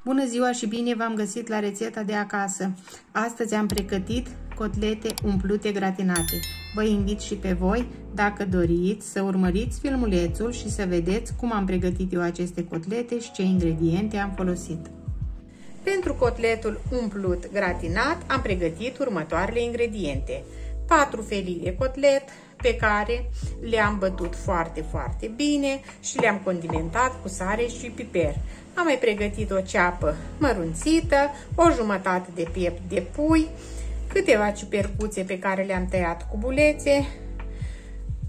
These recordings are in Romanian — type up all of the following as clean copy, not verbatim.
Bună ziua și bine v-am găsit la rețeta de acasă. Astăzi am pregătit cotlete umplute gratinate. Vă invit și pe voi, dacă doriți, să urmăriți filmulețul și să vedeți cum am pregătit eu aceste cotlete și ce ingrediente am folosit. Pentru cotletul umplut gratinat am pregătit următoarele ingrediente. 4 felii de cotlet pe care le-am bătut foarte bine și le-am condimentat cu sare și piper. Am mai pregătit o ceapă mărunțită, o jumătate de piept de pui, câteva ciupercuțe pe care le-am tăiat cu bulețe.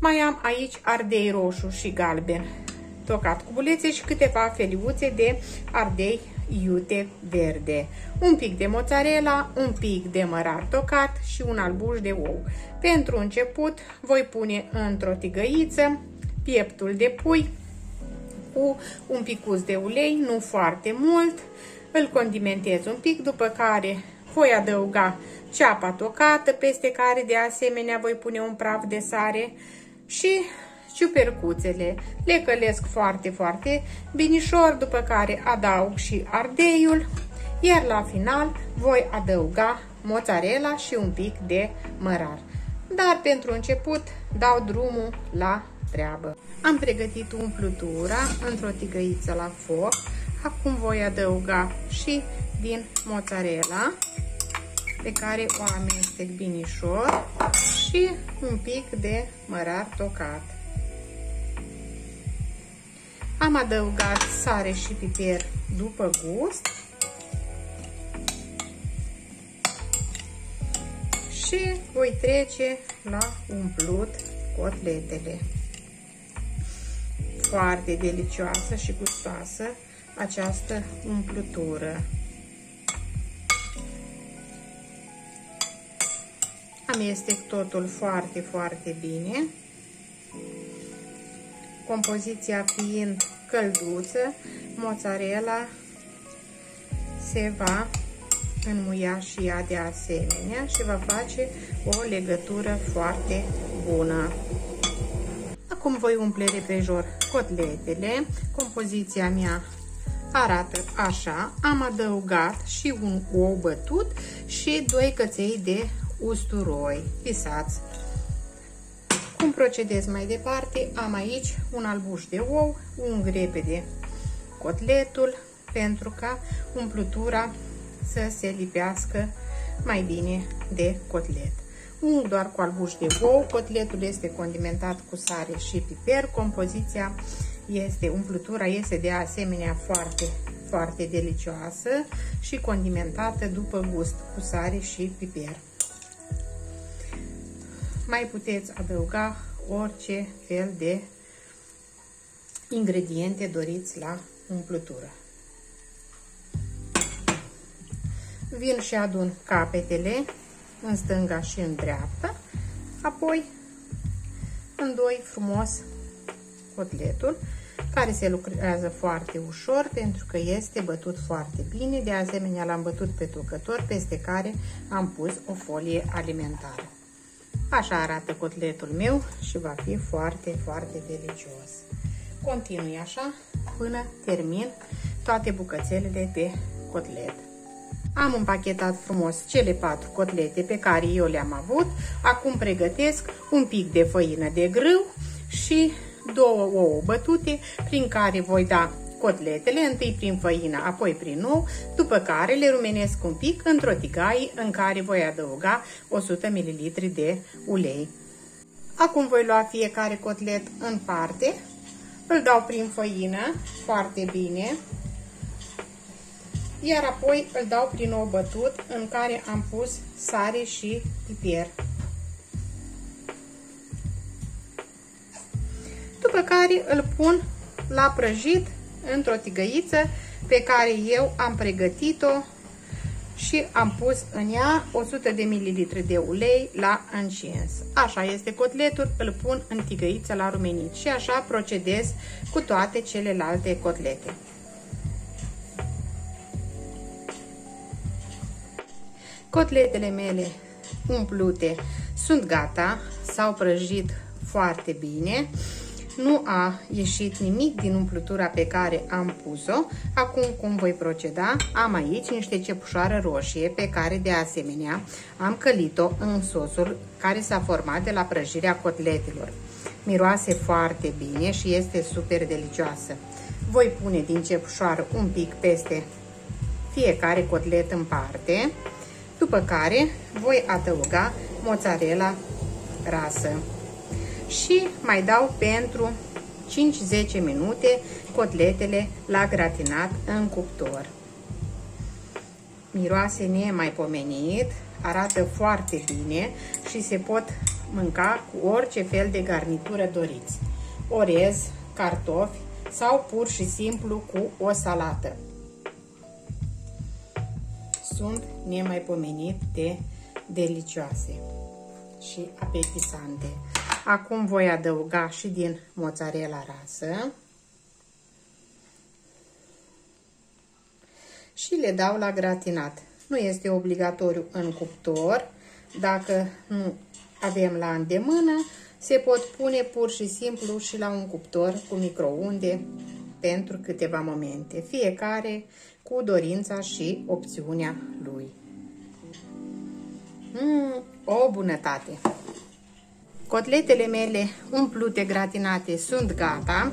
Mai am aici ardei roșu și galben tocat cu bulețe și câteva feliuțe de ardei iute verde, un pic de mozzarella, un pic de mărar tocat și un albuș de ou. Pentru început voi pune într-o tigăiță pieptul de pui cu un picuț de ulei, nu foarte mult, îl condimentez un pic, după care voi adăuga ceapa tocată, peste care de asemenea voi pune un praf de sare și ciupercuțele. Le călesc foarte binișor, după care adaug și ardeiul, iar la final voi adăuga mozzarella și un pic de mărar. Dar pentru început dau drumul la treabă. Am pregătit umplutura într-o tigăiță la foc. Acum voi adăuga și din mozzarella, pe care o amestec binișor, și un pic de mărar tocat. Am adăugat sare și piper după gust și voi trece la umplut cotletele. Foarte delicioasă și gustoasă această umplutură. Amestec totul foarte bine. Compoziția fiind călduță, mozzarella se va înmuia și ea de asemenea și va face o legătură foarte bună. Acum voi umple repejor cotletele. Compoziția mea arată așa. Am adăugat și un ou bătut și 2 căței de usturoi pisați. Cum procedez mai departe? Am aici un albuș de ou, ung repede cotletul pentru ca umplutura să se lipească mai bine de cotlet. Ung doar cu albuș de ou, cotletul este condimentat cu sare și piper, compoziția este, umplutura este de asemenea foarte delicioasă și condimentată după gust cu sare și piper. Mai puteți adăuga orice fel de ingrediente doriți la umplutură. Vin și adun capetele în stânga și în dreapta, apoi îndoi frumos cotletul, care se lucrează foarte ușor pentru că este bătut foarte bine. De asemenea, l-am bătut pe tocător, peste care am pus o folie alimentară. Așa arată cotletul meu și va fi foarte delicios. Continui așa până termin toate bucățelele de cotlet. Am împachetat frumos cele 4 cotlete pe care eu le-am avut. Acum pregătesc un pic de făină de grâu și 2 ouă bătute, prin care voi da cotletele, întâi prin făină, apoi prin ou, după care le rumenesc un pic într-o tigaie în care voi adăuga 100 ml de ulei. Acum voi lua fiecare cotlet în parte, îl dau prin făină foarte bine, iar apoi îl dau prin ou bătut în care am pus sare și piper. După care îl pun la prăjit într-o tigăiță pe care eu am pregătit-o și am pus în ea 100 de ml de ulei la încins. Așa este cotletul, îl pun în tigăiță la rumenit și așa procedez cu toate celelalte cotlete. Cotletele mele umplute sunt gata, s-au prăjit foarte bine. Nu a ieșit nimic din umplutura pe care am pus-o. Acum cum voi proceda? Am aici niște cepușoară roșie pe care de asemenea am călit-o în sosul care s-a format de la prăjirea cotletelor. Miroase foarte bine și este super delicioasă. Voi pune din cepușoară un pic peste fiecare cotlet în parte, după care voi adăuga mozzarella rasă și mai dau pentru 5-10 minute cotletele la gratinat în cuptor. Miroase nemaipomenit, arată foarte bine și se pot mânca cu orice fel de garnitură doriți. Orez, cartofi sau pur și simplu cu o salată. Sunt nemaipomenit de delicioase și apetisante. Acum voi adăuga și din mozzarella rasă și le dau la gratinat. Nu este obligatoriu în cuptor. Dacă nu avem la îndemână, se pot pune pur și simplu și la un cuptor cu microunde pentru câteva momente. Fiecare cu dorința și opțiunea lui. O bunătate! Cotletele mele umplute, gratinate sunt gata.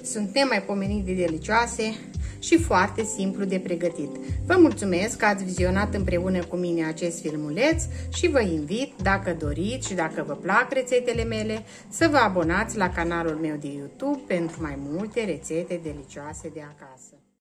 Sunt nemaipomenit de delicioase și foarte simplu de pregătit. Vă mulțumesc că ați vizionat împreună cu mine acest filmuleț și vă invit, dacă doriți și dacă vă plac rețetele mele, să vă abonați la canalul meu de YouTube pentru mai multe rețete delicioase de acasă.